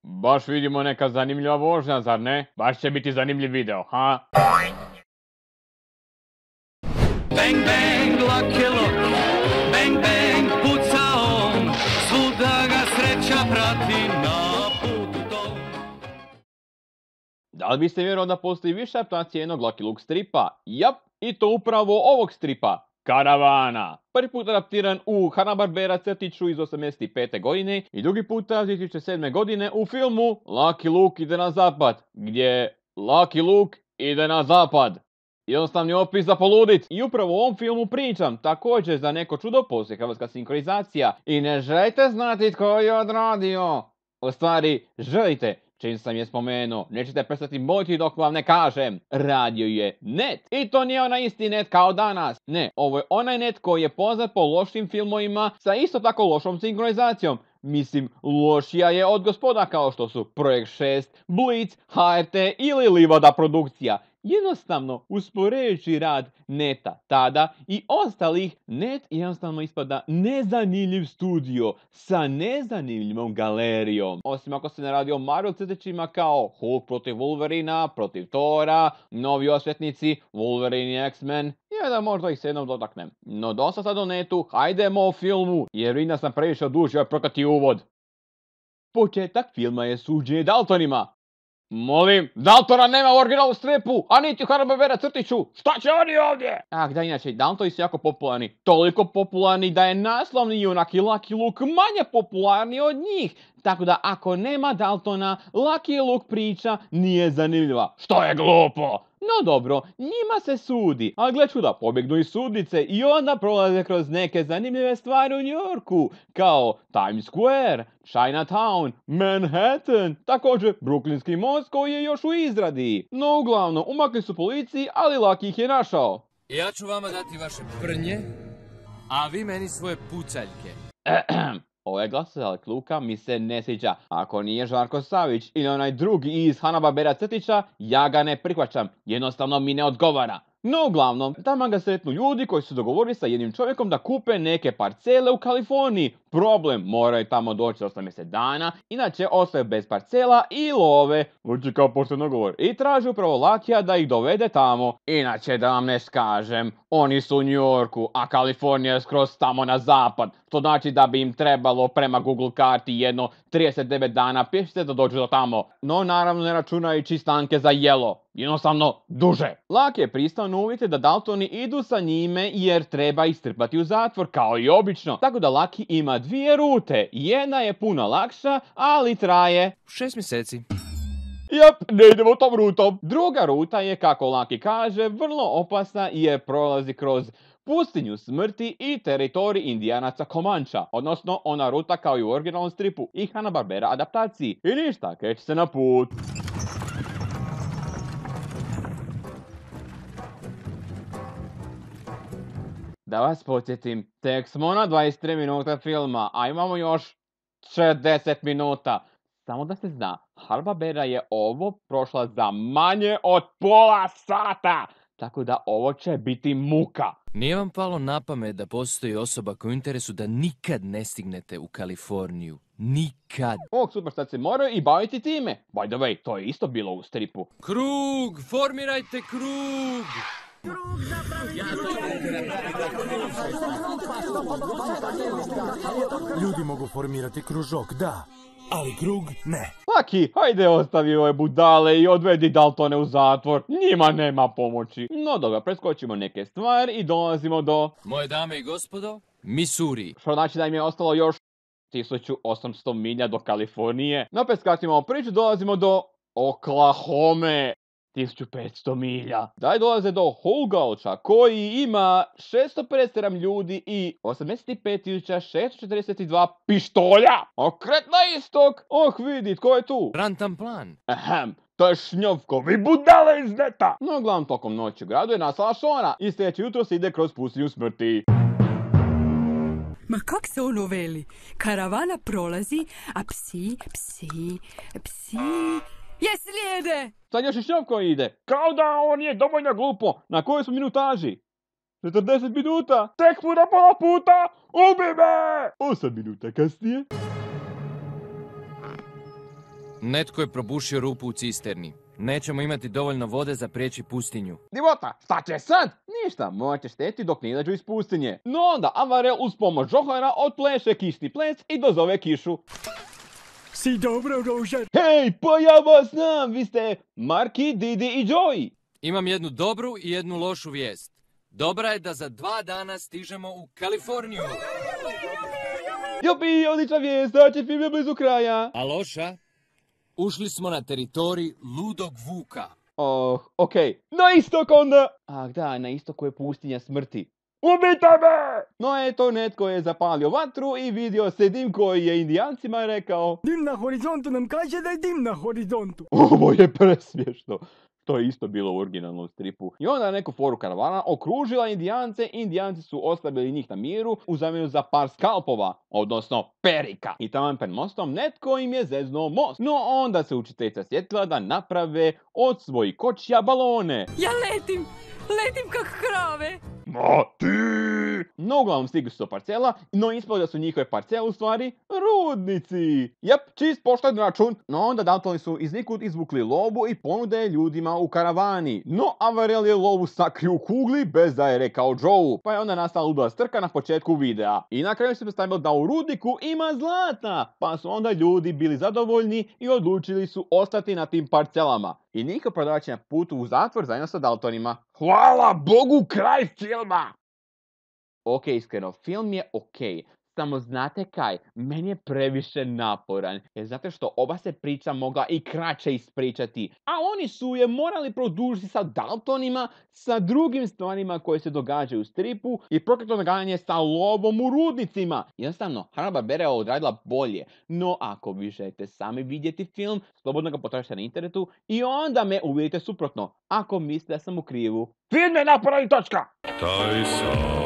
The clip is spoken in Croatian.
Baš vidimo neka zanimljiva vožnja, zar ne? Baš će biti zanimljiv video, ha? Bang, bang, Lucky Luke, bang, bang, puca on, svuda ga sreća prati na putu tom. Da li biste vjerovali da postoji više adaptacije jednog Lucky Luke stripa? Jap, i to upravo ovog stripa, Karavana. Prvi put adaptiran u Hanna-Barbera crtiću iz 1985. godine i drugi puta 2007. godine u filmu Lucky Luke ide na zapad, gdje Lucky Luke ide na zapad. Jednostavni opis za poludit. I upravo u ovom filmu pričam. Također za neko čudo postoji hrvatska sinkronizacija. I ne želite znati tko je odradio. U stvari, želite. Čim sam je spomenuo, nećete prestati mojiti dok vam ne kažem. Radio je Net. I to nije onaj isti Net kao danas. Ne, ovo je onaj Net koji je poznat po lošim filmovima sa isto tako lošom sinkronizacijom. Mislim, lošija je od gospoda kao što su Projekt 6, Blitz, HRT ili Livada produkcija. Jednostavno, uspoređujući rad Neta tada i ostalih, Net jednostavno ispada nezanimljiv studio sa nezanimljivom galerijom. Osim ako se ne radi o Marvel crtićima kao Hulk protiv Wolverina, protiv Thora, novi osvetnici, Wolverine i X-Men, da možda ih se jednom dotaknem. No dosta sad o Netu, hajdemo o filmu, jer vidim da sam previše odužio prokati uvod. Početak filma je suđenje Daltonima. Molim, Daltona nema u originalnom stripu, a niti u Hanna-Barbera crtiću. Šta će oni ovdje? Da, inače, Daltoni su jako popularni. Toliko popularni da je naslovni junak i Lucky Luke manje popularni od njih. Tako da ako nema Daltona, Lucky Luke priča nije zanimljiva. Što je glupo? No dobro, njima se sudi, a gle čuda, pobjegnu iz sudnice i onda prolaze kroz neke zanimljive stvari u New Yorku, kao Times Square, Chinatown, Manhattan, također Brooklynski most koji je još u izradi. No uglavnom, umakli su policiji, ali Lucky ih je našao. Ja ću vama dati vaše prnje, a vi meni svoje pucaljke. Ovaj glas za Lucky Luka mi se ne sviđa. Ako nije Žarko Savić ili onaj drugi iz Hanna-Barbera crtića, ja ga ne prihvaćam. Jednostavno mi ne odgovara. No uglavnom, tamo ga sretnu ljudi koji su dogovorili sa jednim čovjekom da kupe neke parcele u Kaliforniji. Problem, moraju tamo doći 80 dana, inače ostaju bez parcela i love. Uči kao pošten dogovor. I traži upravo Luckyja da ih dovede tamo. Inače da vam ne kažem, oni su u New Yorku, a Kalifornija je skroz tamo na zapad. To znači da bi im trebalo prema Google karti jedno 39 dana pješice da dođu do tamo. No naravno ne računajući stanke za jelo. Jednostavno duže. Lucky je pristao na uvjete da Daltoni idu sa njime jer treba ih strpati u zatvor kao i obično. Tako da Lucky ima dvije rute. Jedna je puno lakša, ali traje 6 mjeseci. Jep, ne idemo tom rutom. Druga ruta je, kako Lucky kaže, vrlo opasna jer prolazi kroz pustinju smrti i teritorij Indijanaca Comancha, odnosno ona ruta kao i u originalnom stripu i Hanna-Barbera adaptaciji. I ništa, kreće se na put. Da vas podsjetim, tek smo na 23 minuta filma, a imamo još 60 minuta. Samo da se zna, Hanna-Barbera je ovo prošla za manje od pola sata. Tako da ovo će biti muka. Nije vam palo na pamet da postoji osoba koja je u interesu da nikad ne stignete u Kaliforniju? Nikad. Ovog super sad se moraju i baviti time. By the way, to je isto bilo u stripu. Krug! Formirajte krug! Ljudi mogu formirati kružok, da, ali krug ne. Lucky, hajde ostavi ove budale i odvedi Daltone u zatvor. Njima nema pomoći. No dobro, preskočimo neke stvari i dolazimo do... Moje dame i gospodo, Missouri. Što znači da im je ostalo još 1800 milja do Kalifornije. No preskratimo priču, dolazimo do Oklahome. 1500 milja. Daj dolaze do Holgauča koji ima 657 ljudi i 85.642 pištolja. Okret na istok. Vidi, tko je tu? Rantan plan. To je Šnjovko, vi budale iz Neta. No, uglavnom tokom noći u gradu je nastala šona i sljedeće jutro se ide kroz pustinju smrti. Ma kak se ono veli? Karavana prolazi, a psi je slijede! Sad još i Šnjovko ide. Kao da on je dovoljno glupo. Na kojoj smo minutaži? 40 minuta. Tek mu na pola puta. Ubi me! 8 minuta kasnije. Netko je probušio rupu u cisterni. Nećemo imati dovoljno vode za prijeći pustinju. Divota, šta će sad? Ništa, morat će šteti dok ne izađu iz pustinje. No onda Avarel uz pomoć Johara otpleše kišni ples i dozove kišu. Si dobro, Rožer. Hej, pa ja vas znam, vi ste Marki, Didi i Joey. Imam jednu dobru i jednu lošu vijest. Dobra je da za 2 dana stižemo u Kaliforniju. Jupi, odlična vijest, znači film je blizu kraja. A loša? Ušli smo na teritorij Ludog Vuka. Oh, okej, na istok onda. Ah da, na istoku je pustinja smrti. Ubijte me! No eto, netko je zapalio vatru i vidio se dim koji je Indijancima rekao: Dim na horizontu nam kaže da je dim na horizontu. ovo je presmiješno. To je isto bilo u originalnom stripu. I onda je neku foru karavana okružila Indijance. Indijanci su ostavili njih na miru u zamjenu za par skalpova, odnosno perika. I taman pred mostom netko im je zeznuo most. No onda se učiteljica sjetila da naprave od svojih kočija balone. Ja letim kak krave. Ma ti! No uglavnom stigli su do parcela, no ispalo da su njihove parcele u stvari rudnici. Jep, čist pošten račun. No onda Daltoni su iz nikud izvukli lovu i ponude je ljudima u karavani. No Avarel je lovu sakrio u kugli bez da je rekao Joe. Pa je onda nastala luda strka na početku videa. I na kraju se predstavilo da u rudniku ima zlata. Pa su onda ljudi bili zadovoljni i odlučili su ostati na tim parcelama. I njihov prodavač je na putu u zatvor zajedno sa Daltonima. Hvala Bogu, kraj filma! Ok, iskreno, film je ok. Samo znate kaj, meni je previše naporan, jer zato što ova se priča mogla i kraće ispričati, a oni su je morali produžiti sa Daltonima, sa drugim stvarima koje se događaju u stripu i prokleto nagajanje sa lovom u rudnicima. Jednostavno, Hanna-Barbera je odradila bolje, no ako vi želite sami vidjeti film, slobodno ga potražite na internetu i onda me uvjerite suprotno, ako mislite da sam u krivu. Film je naporan, točka! Taj sam